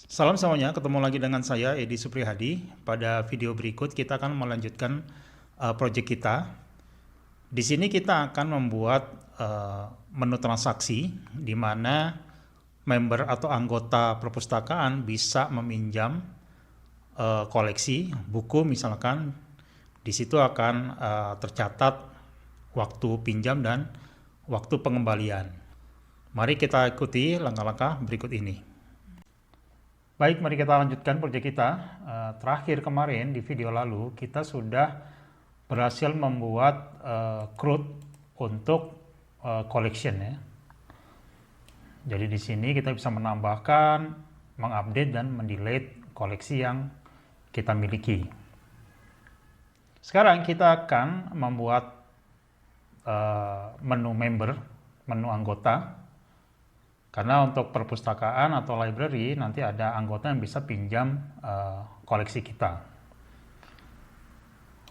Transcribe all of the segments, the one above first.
Salam semuanya, ketemu lagi dengan saya Edi Suprihadi. Pada video berikut kita akan melanjutkan proyek kita. Di sini kita akan membuat menu transaksi di mana member atau anggota perpustakaan bisa meminjam koleksi buku misalkan. Di situ akan tercatat waktu pinjam dan waktu pengembalian. Mari kita ikuti langkah-langkah berikut ini. Baik, mari kita lanjutkan proyek kita. Terakhir kemarin di video lalu kita sudah berhasil membuat CRUD untuk collection ya. Jadi di sini kita bisa menambahkan, mengupdate dan mendelete koleksi yang kita miliki. Sekarang kita akan membuat menu member, menu anggota. Karena untuk perpustakaan atau library nanti ada anggota yang bisa pinjam koleksi kita.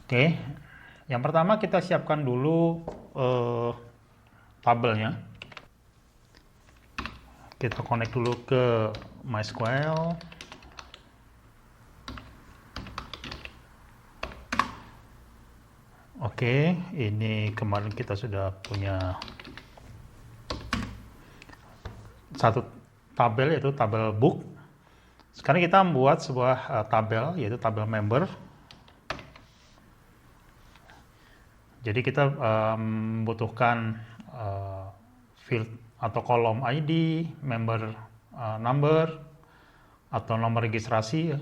Oke, yang pertama kita siapkan dulu tabelnya. Kita connect dulu ke MySQL. Oke, ini kemarin kita sudah punya satu tabel, yaitu tabel book. Sekarang kita membuat sebuah tabel, yaitu tabel member. Jadi kita membutuhkan field atau kolom ID, member number atau nomor registrasi,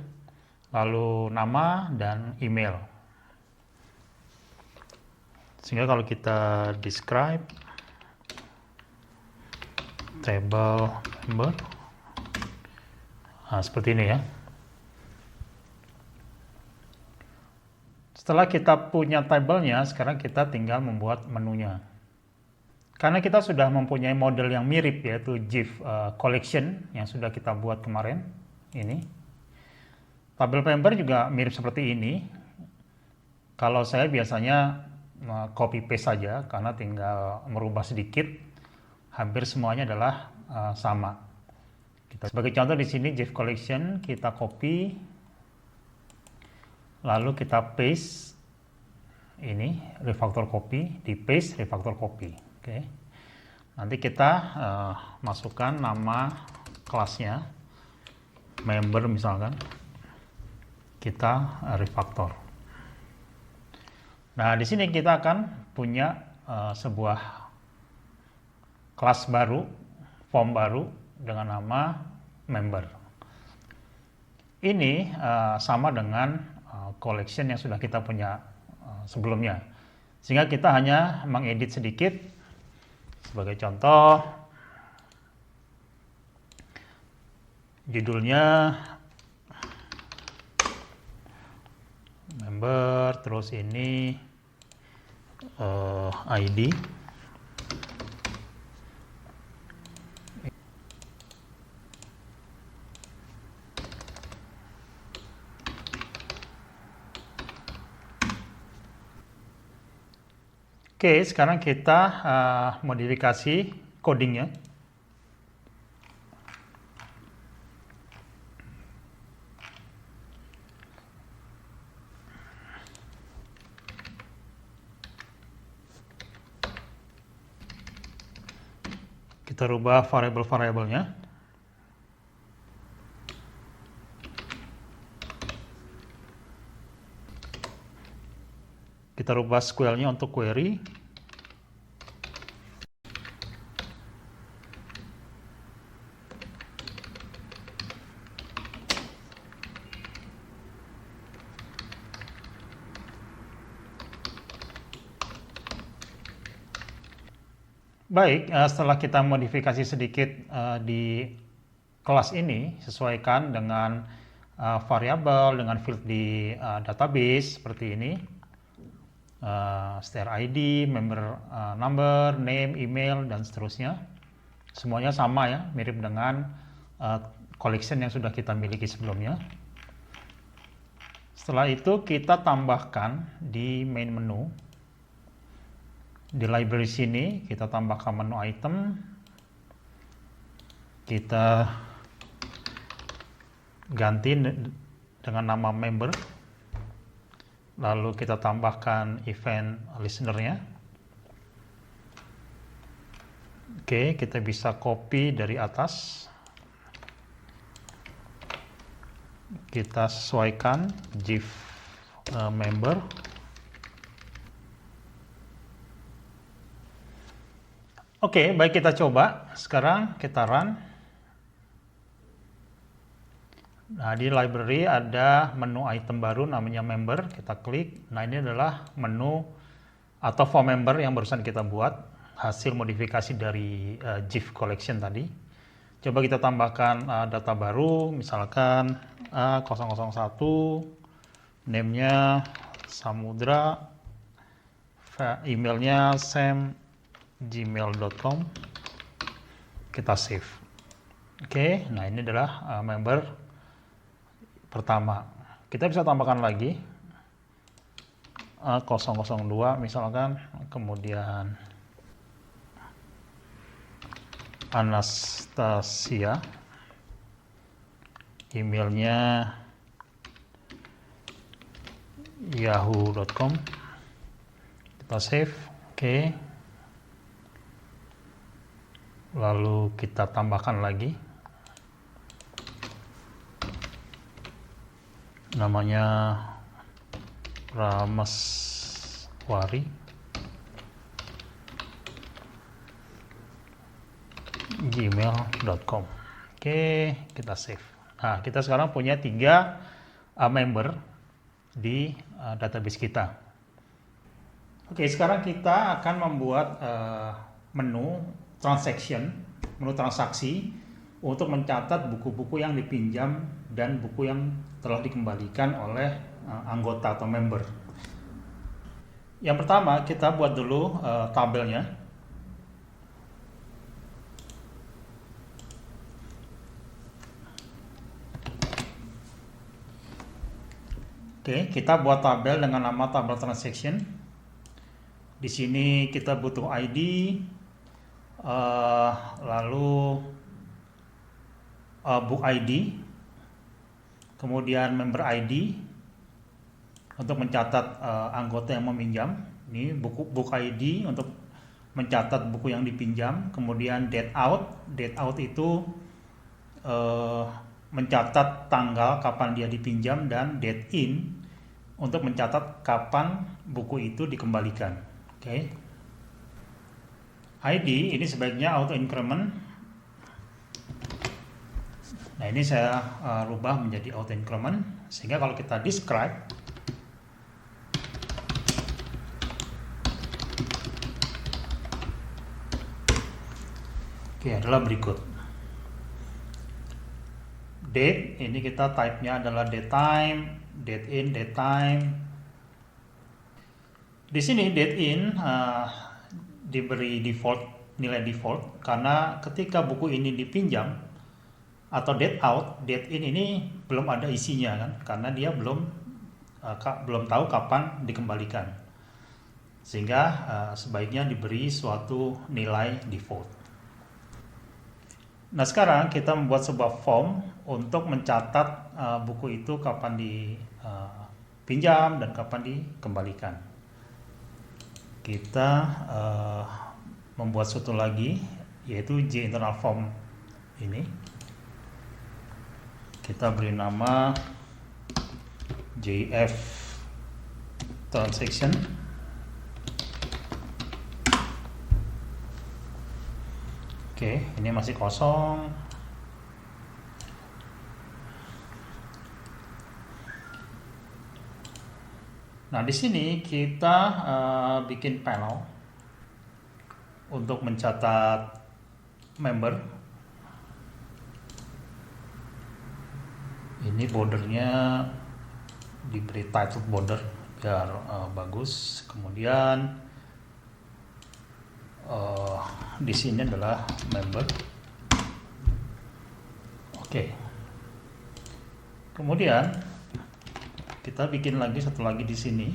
lalu nama dan email. Sehingga kalau kita describe table member, nah, seperti ini ya. Setelah kita punya tabelnya, sekarang kita tinggal membuat menunya. Karena kita sudah mempunyai model yang mirip, yaitu GIF collection yang sudah kita buat kemarin. Ini tabel member juga mirip seperti ini. Kalau saya biasanya copy paste saja, karena tinggal merubah sedikit. Hampir semuanya adalah sama. Sebagai contoh di sini GIF collection kita copy, lalu kita paste ini refactor copy, di paste refactor copy. Oke. Nanti kita masukkan nama kelasnya, member misalkan, kita refactor. Nah, di sini kita akan punya sebuah kelas baru, form baru dengan nama member. Ini sama dengan collection yang sudah kita punya sebelumnya. Sehingga kita hanya mengedit sedikit. Sebagai contoh, judulnya member, terus ini ID. Oke, sekarang kita modifikasi codingnya. Kita rubah variabel-variabelnya. Kita rubah SQL-nya untuk query. Baik, setelah kita modifikasi sedikit di kelas ini, sesuaikan dengan variabel, dengan field di database seperti ini. Str ID, member number, name, email, dan seterusnya. Semuanya sama ya, mirip dengan collection yang sudah kita miliki sebelumnya. Setelah itu kita tambahkan di main menu. Di library sini kita tambahkan menu item. Kita ganti dengan nama member, lalu kita tambahkan event listener-nya. Oke, kita bisa copy dari atas, kita sesuaikan GIF member. Oke, baik, kita coba. Sekarang kita run. Nah, di library ada menu item baru namanya member, kita klik. Nah, ini adalah menu atau form member yang barusan kita buat, hasil modifikasi dari GIF collection tadi. Coba kita tambahkan data baru, misalkan 001, name-nya Samudra, emailnya sam@gmail.com, kita save. Oke, nah ini adalah member pertama. Kita bisa tambahkan lagi 002 misalkan, kemudian Anastasia, emailnya yahoo.com, kita save. Oke, lalu kita tambahkan lagi namanya Ramaswari, gmail.com. Oke, kita save. Nah, kita sekarang punya 3 member di database kita. Oke, sekarang kita akan membuat menu transaksi untuk mencatat buku-buku yang dipinjam dan buku yang telah dikembalikan oleh anggota atau member. Yang pertama, kita buat dulu tabelnya. Oke, kita buat tabel dengan nama tabel transaction. Di sini kita butuh ID, lalu book ID, kemudian member ID untuk mencatat anggota yang meminjam. Ini book ID untuk mencatat buku yang dipinjam. Kemudian date out itu mencatat tanggal kapan dia dipinjam, dan date in untuk mencatat kapan buku itu dikembalikan. Oke. ID ini sebaiknya auto increment. Nah, ini saya rubah menjadi auto increment sehingga kalau kita describe adalah berikut. Date, ini kita type-nya adalah date time, date in, date time. Di sini date in diberi nilai default karena ketika buku ini dipinjam, atau date out, date in ini belum ada isinya kan, karena dia belum tahu kapan dikembalikan. Sehingga sebaiknya diberi suatu nilai default. Nah, sekarang kita membuat sebuah form untuk mencatat buku itu kapan dipinjam dan kapan dikembalikan. Kita membuat satu lagi, yaitu internal form ini. Kita beri nama JF transaction. Oke, ini masih kosong. Nah, di sini kita bikin panel untuk mencatat member. Ini bordernya diberi title border biar bagus. Kemudian di sini adalah member. Oke. Kemudian kita bikin lagi satu lagi di sini.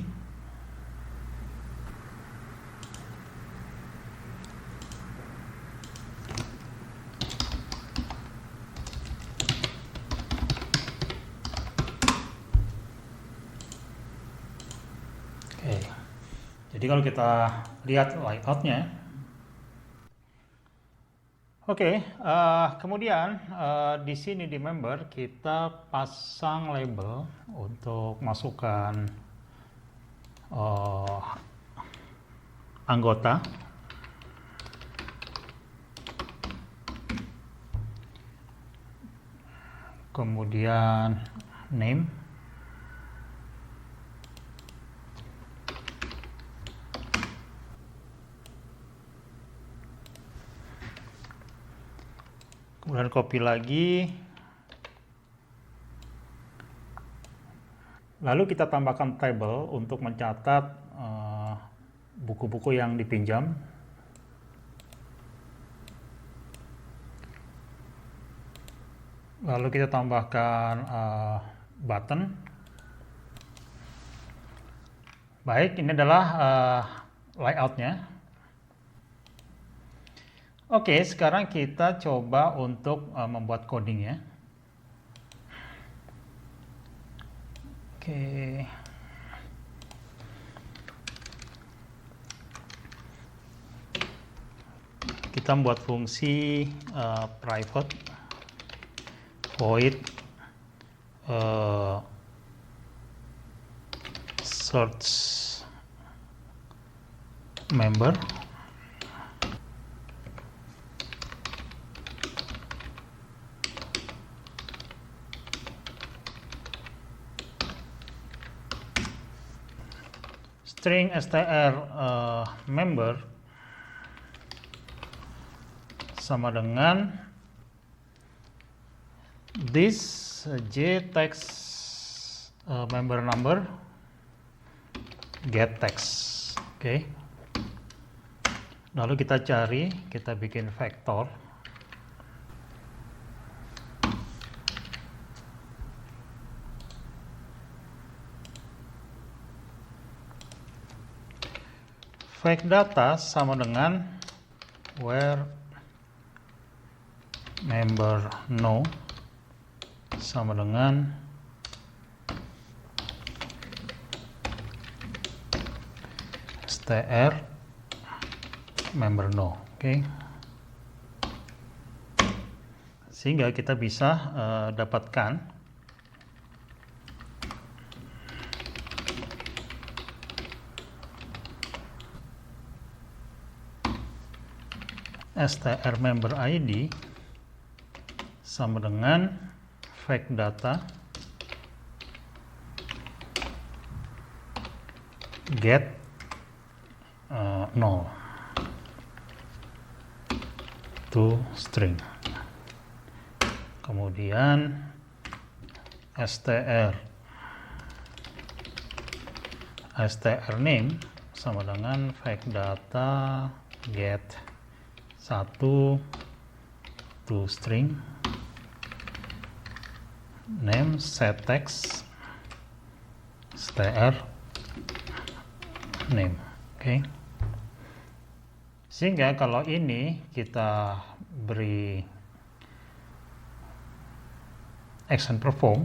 Jadi kalau kita lihat layoutnya, oke, kemudian di sini di member kita pasang label untuk masukkan anggota. Kemudian name. Kemudian copy lagi. Lalu kita tambahkan table untuk mencatat buku-buku yang dipinjam. Lalu kita tambahkan button. Baik, ini adalah layoutnya. Oke, sekarang kita coba untuk membuat coding ya. Oke. Kita membuat fungsi private void search member. String str member sama dengan this jtext member number get text. Oke. Lalu kita cari, kita bikin vektor. Fake data sama dengan where member no sama dengan str member no. Oke. Sehingga kita bisa dapatkan str member id sama dengan fake data get null to string. Kemudian str name sama dengan fake data get 1 to string name set text str name. Oke. Sehingga kalau ini kita beri action perform,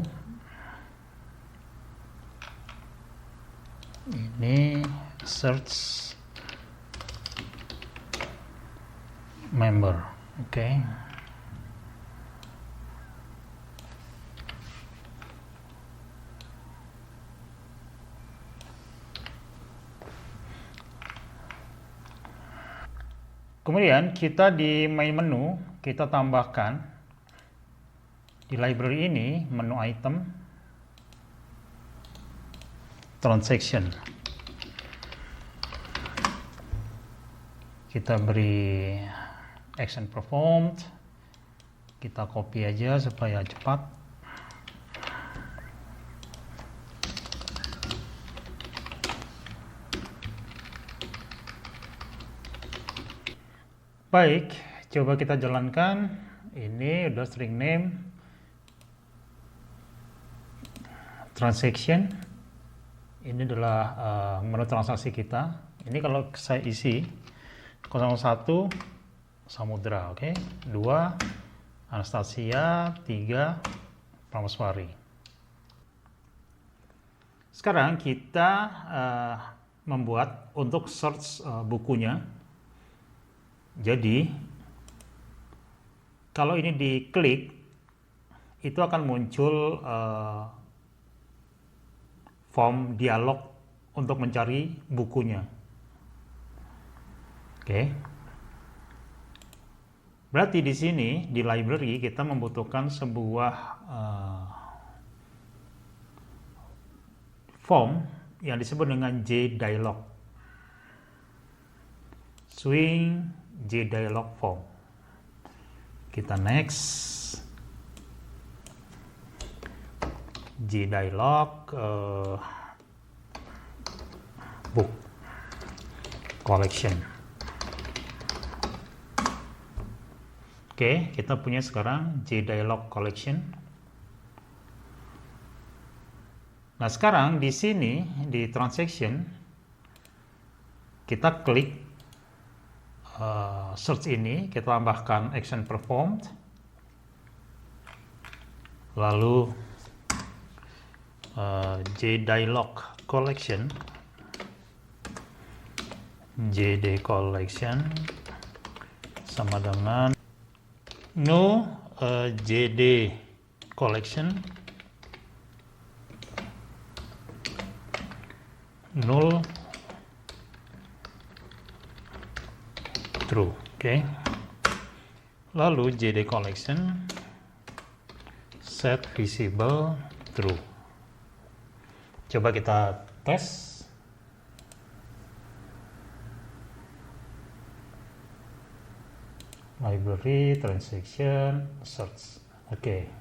ini search member. Oke. Kemudian kita di main menu kita tambahkan di library ini menu item transaction. Kita beri action performed, kita copy aja supaya cepat. Baik, coba kita jalankan. Ini udah string name transaction. Ini adalah menu transaksi kita. Ini kalau saya isi 01 Samudra, oke. 2 Anastasia, 3 Pramaswari. Sekarang kita membuat untuk search bukunya. Jadi kalau ini diklik, itu akan muncul form dialog untuk mencari bukunya. Oke. Berarti di sini di library kita membutuhkan sebuah form yang disebut dengan JDialog. Swing JDialog form. Kita next. JDialog book collection. Oke, kita punya sekarang JDialog collection. Nah, sekarang di sini di transaction kita klik search ini, kita tambahkan action performed, lalu JDialog collection, JD collection sama dengan no JD collection null true. Oke. Lalu JD collection set visible true. Coba kita tes. Library, transaction, search. Oke.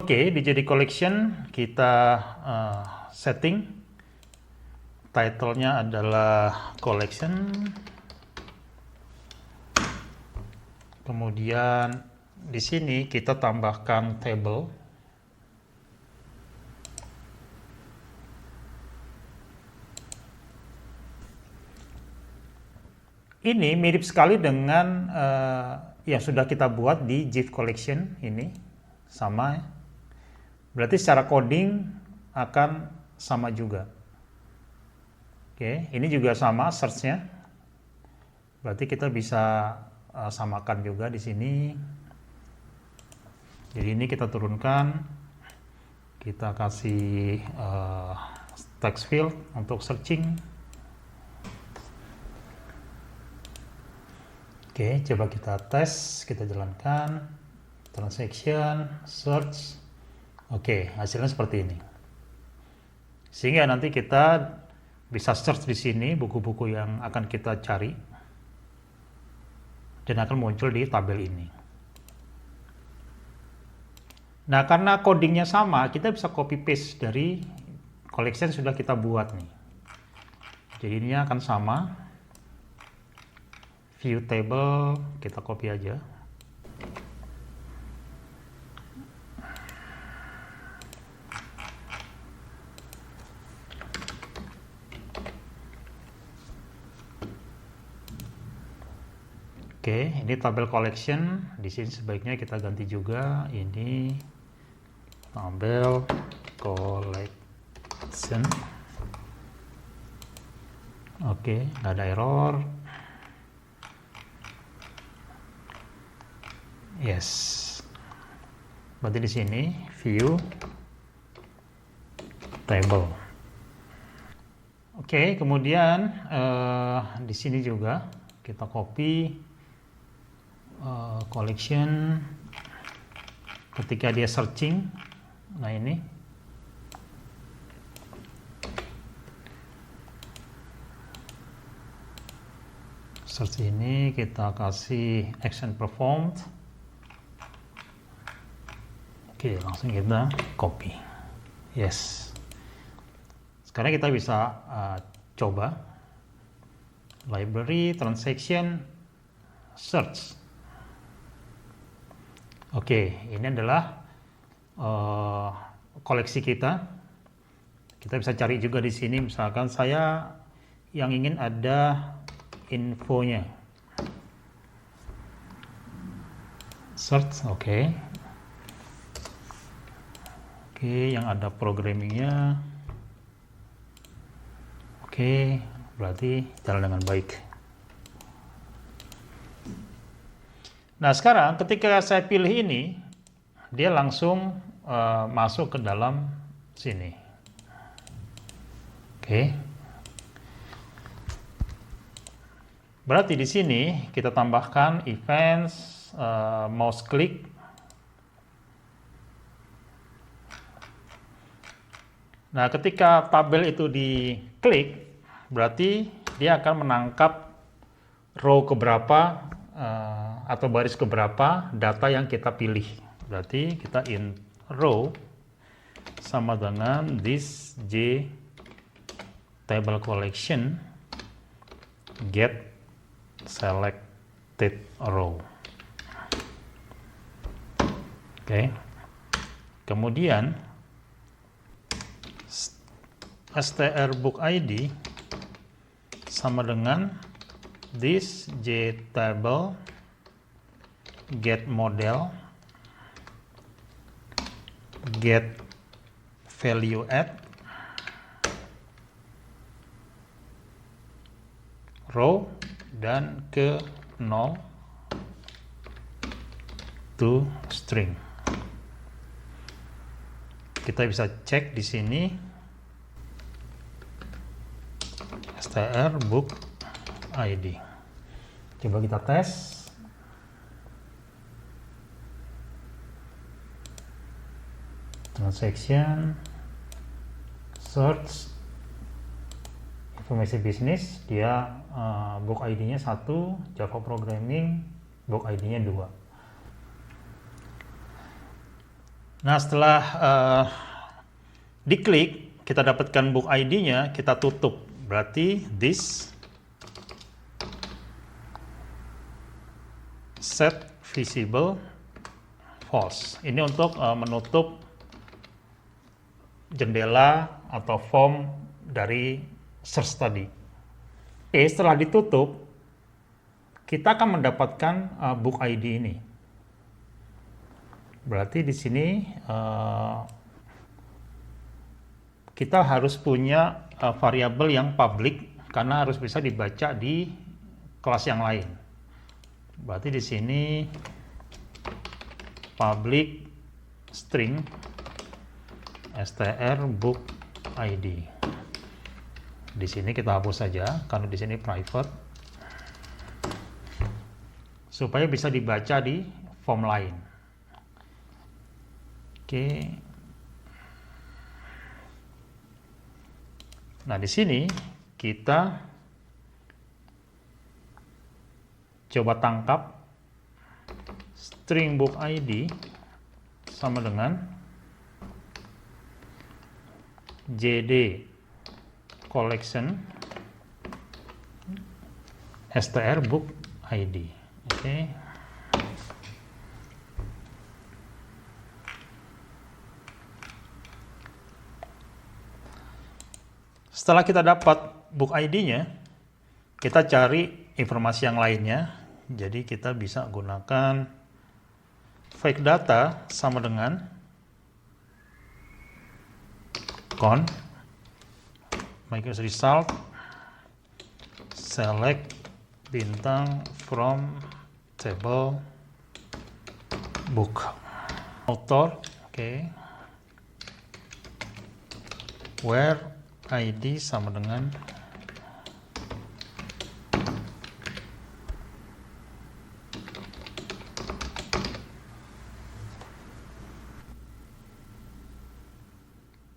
Oke, di JD collection kita setting title-nya adalah collection. Kemudian di sini kita tambahkan table. Ini mirip sekali dengan yang sudah kita buat di GIF collection ini, sama. Berarti secara coding akan sama juga. Oke, ini juga sama search-nya. Berarti kita bisa samakan juga di sini. Jadi ini kita turunkan, kita kasih text field untuk searching. Oke, coba kita tes, kita jalankan, transaction, search. Oke, hasilnya seperti ini. Sehingga nanti kita bisa search di sini buku-buku yang akan kita cari dan akan muncul di tabel ini. Nah, karena codingnya sama, kita bisa copy paste dari collection sudah kita buat nih. Jadi ini akan sama. View table kita copy aja. Oke, ini tabel collection. Di sini sebaiknya kita ganti juga ini tabel collection. Oke, nggak ada error. Yes. Berarti di sini view table. Oke, kemudian di sini juga kita copy collection ketika dia searching. Nah, ini search ini kita kasih action performed. Oke, langsung kita copy. Yes. Sekarang kita bisa coba library, transaction, search. Oke, ini adalah koleksi kita. Kita bisa cari juga di sini. Misalkan saya yang ingin ada infonya. Search, oke. Oke, yang ada programmingnya. Oke, berarti jalan dengan baik. Nah, sekarang ketika saya pilih ini, dia langsung masuk ke dalam sini. Oke. Berarti di sini kita tambahkan events, mouse click. Nah, ketika tabel itu diklik, berarti dia akan menangkap row keberapa atau baris keberapa data yang kita pilih. Berarti kita in row sama dengan this J table collection get selected row. Oke. Kemudian str book ID sama dengan this J table get model get value add row dan ke 0 to string. Kita bisa cek di sini str book ID. Coba kita tes. Transaction, search, informasi bisnis, dia book ID-nya 1, Java Programming, book ID-nya 2. Nah, setelah diklik, kita dapatkan book ID-nya, kita tutup. Berarti this set visible false. Ini untuk menutup jendela atau form dari search tadi. Oke, setelah ditutup, kita akan mendapatkan book ID ini. Berarti di sini kita harus punya variabel yang public karena harus bisa dibaca di kelas yang lain. Berarti di sini public string str book ID. Di sini kita hapus saja karena di sini private supaya bisa dibaca di form lain. Oke. Nah, di sini kita coba tangkap string book ID sama dengan JD collection str book ID. Oke. Setelah kita dapat book ID-nya, kita cari informasi yang lainnya. Jadi kita bisa gunakan fake data sama dengan con make result select bintang from table book author. Oke. Where ID sama dengan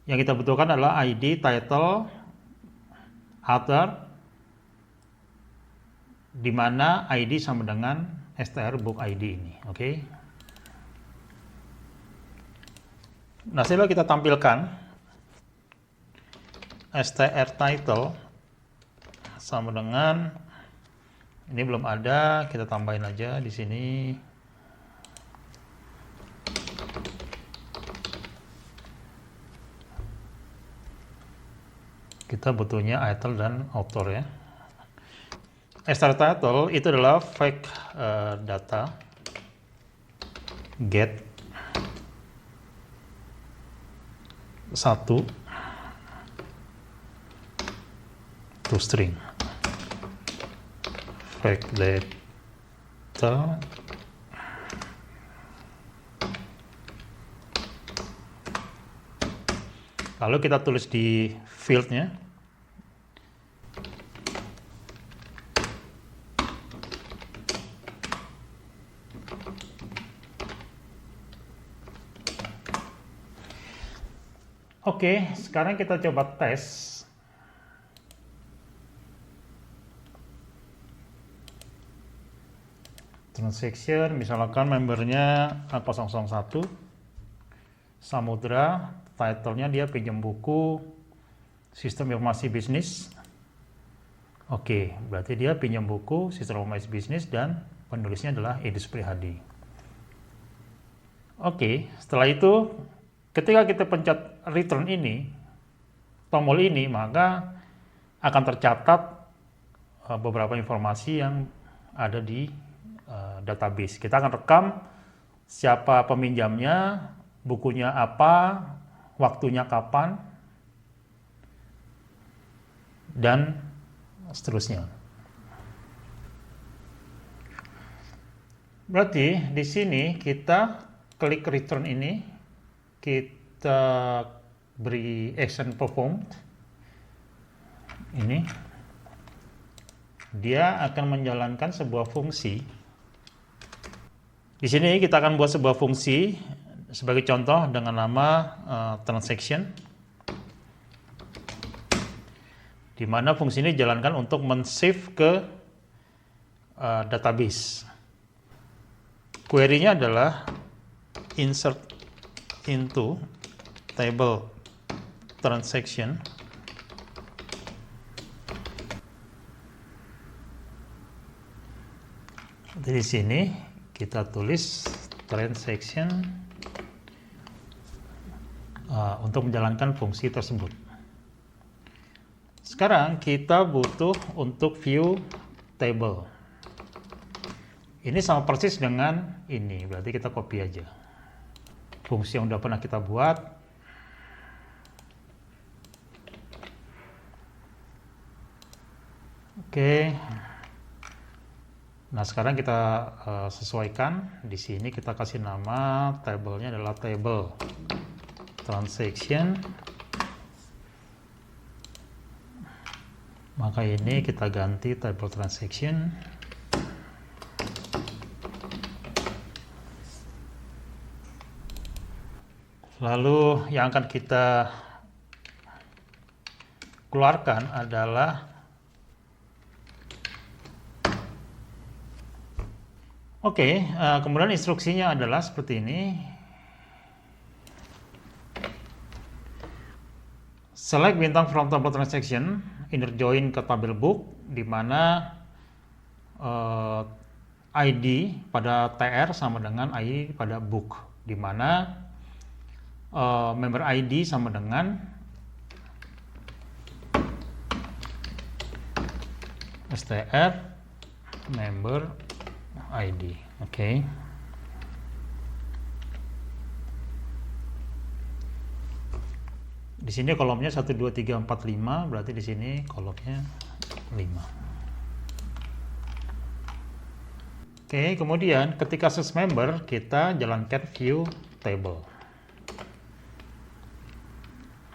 yang kita butuhkan adalah ID, title, author, di mana ID sama dengan str book ID ini. Oke. Nah, coba kita tampilkan str title sama dengan ini belum ada, kita tambahin aja di sini. Kita butuhnya title dan author ya. Str title itu adalah fake data get 1 toString fact data lalu kita tulis di fieldnya Oke, sekarang kita coba tes. Transaction, misalkan membernya 001, Samudra, title-nya dia pinjam buku, sistem informasi bisnis. Oke, berarti dia pinjam buku, sistem informasi bisnis, dan penulisnya adalah Edi Supriyadi. Oke, setelah itu, ketika kita pencet return ini, tombol ini, maka akan tercatat beberapa informasi yang ada di database. Kita akan rekam siapa peminjamnya, bukunya apa, waktunya kapan, dan seterusnya. Berarti di sini kita klik return ini, kita beri action performed. Ini dia akan menjalankan sebuah fungsi. Di sini kita akan buat sebuah fungsi sebagai contoh dengan nama transaction, di mana fungsi ini dijalankan untuk men-save ke database. Query-nya adalah insert into table transaction di sini kita tulis transaction untuk menjalankan fungsi tersebut. Sekarang kita butuh untuk view table. Ini sama persis dengan ini, berarti kita copy aja fungsi yang udah pernah kita buat. Oke. Nah, sekarang kita sesuaikan. Di sini kita kasih nama table-nya adalah table transaction. Maka ini kita ganti table transaction. Lalu yang akan kita keluarkan adalah kemudian instruksinya adalah seperti ini. Select bintang from table transaction, inner join ke tabel book, di mana ID pada TR sama dengan ID pada book, di mana member ID sama dengan str member ID. Oke. Di sini kolomnya 1 2 3 4 5, berarti di sini kolomnya 5. Oke, kemudian ketika search member kita jalankan view table.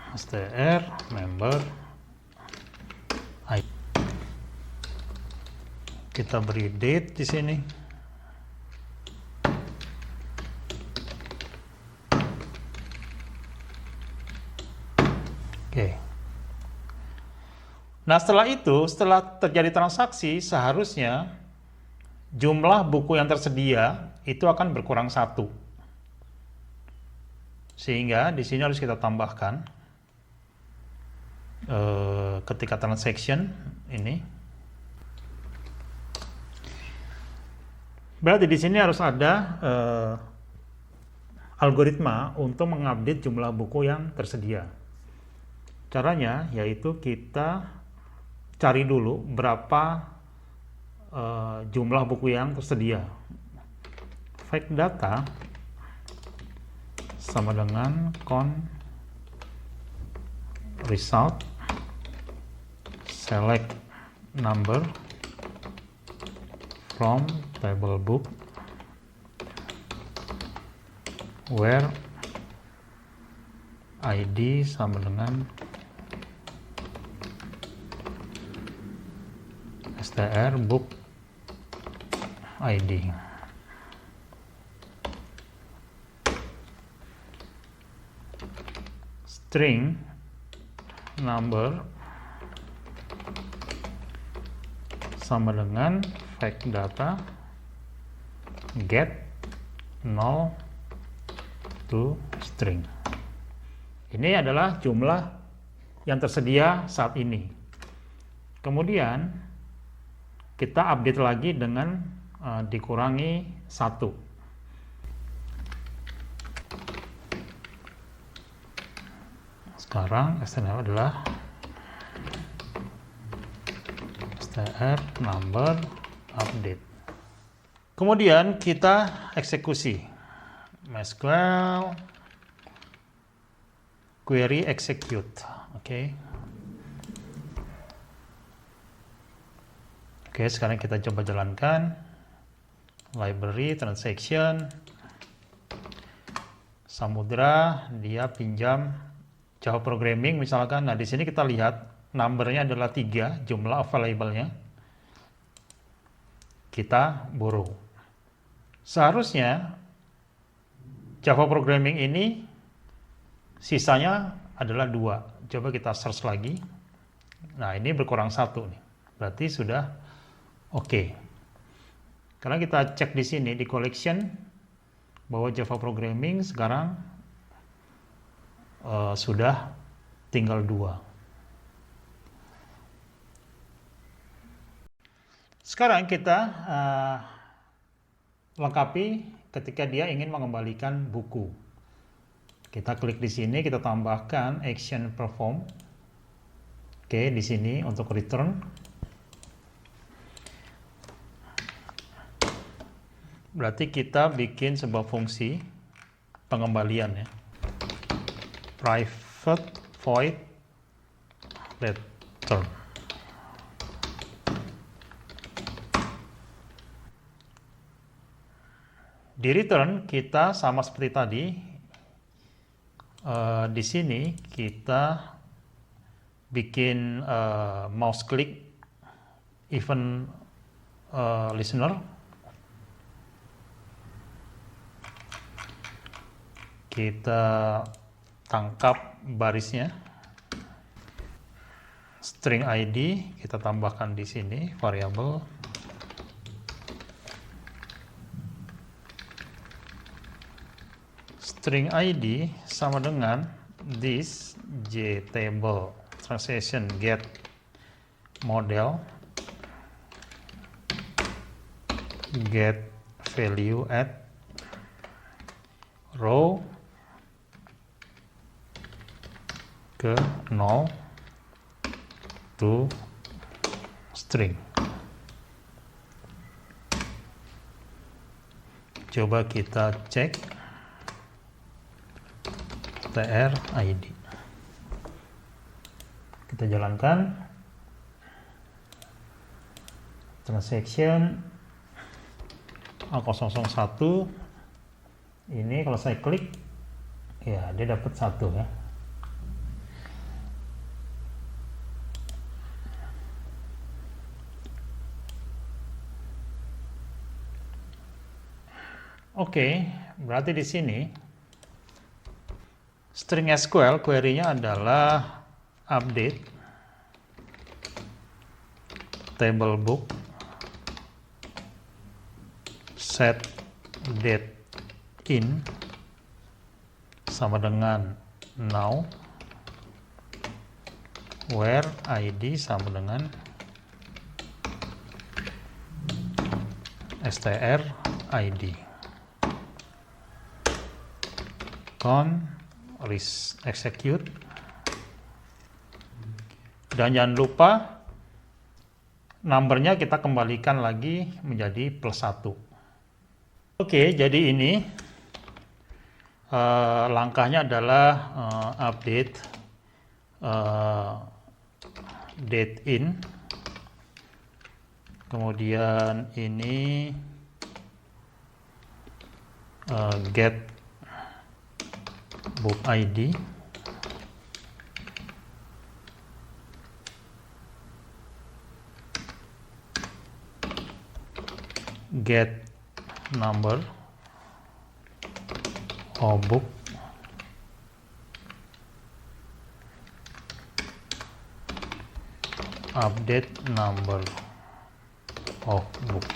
str member ID. Kita beri date di sini. Oke. Nah, setelah itu, setelah terjadi transaksi, seharusnya jumlah buku yang tersedia itu akan berkurang 1. Sehingga di sini harus kita tambahkan ketika transaction ini. Berarti di sini harus ada algoritma untuk mengupdate jumlah buku yang tersedia. Caranya yaitu kita cari dulu berapa jumlah buku yang tersedia. Fact data sama dengan result select number from table book where ID sama dengan str book ID. String number sama dengan fact data get null to string. Ini adalah jumlah yang tersedia saat ini. Kemudian kita update lagi dengan dikurangi 1. Sekarang str adalah str number update. Kemudian kita eksekusi MySQL query execute. Oke, sekarang kita coba jalankan library transaction Samudra, dia pinjam Java Programming misalkan. Nah, di sini kita lihat numbernya adalah 3, jumlah available-nya. Kita borrow. Seharusnya Java Programming ini sisanya adalah 2. Coba kita search lagi. Nah, ini berkurang 1 nih. Berarti sudah oke. Karena kita cek di sini di collection bahwa Java Programming sekarang sudah tinggal 2. Sekarang kita lengkapi ketika dia ingin mengembalikan buku. Kita klik di sini, kita tambahkan action perform. Oke, di sini untuk return. Berarti kita bikin sebuah fungsi pengembalian ya. Private void return. Di return kita sama seperti tadi. Di sini kita bikin mouse click event listener. Kita tangkap barisnya. String ID kita tambahkan di sini variabel. String ID sama dengan this jtable transaction get model get value at row ke 0 to string. Coba kita cek str ID. Kita jalankan transaction A001. Ini kalau saya klik ya dia dapat 1 ya. Oke, berarti di sini string SQL query-nya adalah update table book set date in sama dengan now where ID sama dengan str ID. Execute, dan jangan lupa numbernya kita kembalikan lagi menjadi +1. Oke, jadi ini langkahnya adalah update date in, kemudian ini get book ID, get number of book, update number of book.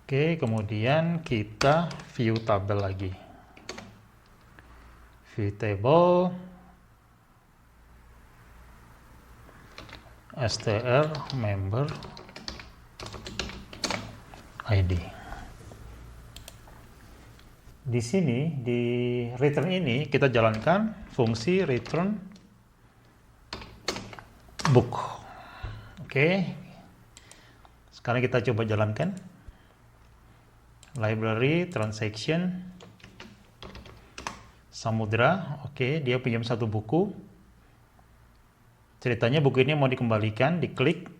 Oke, kemudian kita view tabel lagi. View table, str member ID. Di sini di return ini kita jalankan fungsi return book. Oke. Sekarang kita coba jalankan. Library transaction Samudra. Oke, dia pinjam satu buku. Ceritanya buku ini mau dikembalikan, diklik,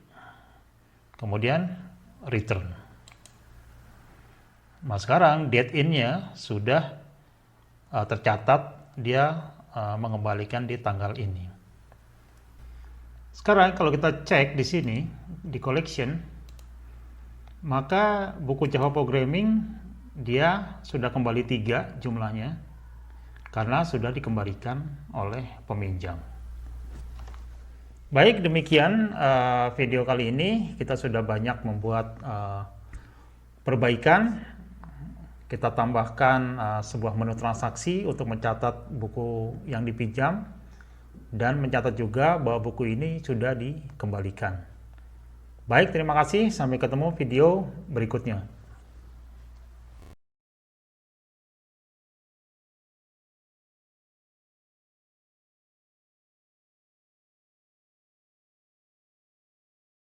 kemudian return. Nah, sekarang date in-nya sudah tercatat, dia mengembalikan di tanggal ini. Sekarang kalau kita cek di sini di collection, maka buku Java Programming dia sudah kembali 3 jumlahnya karena sudah dikembalikan oleh peminjam. Baik, demikian video kali ini. Kita sudah banyak membuat perbaikan. Kita tambahkan sebuah menu transaksi untuk mencatat buku yang dipinjam dan mencatat juga bahwa buku ini sudah dikembalikan. Baik, terima kasih. Sampai ketemu video berikutnya.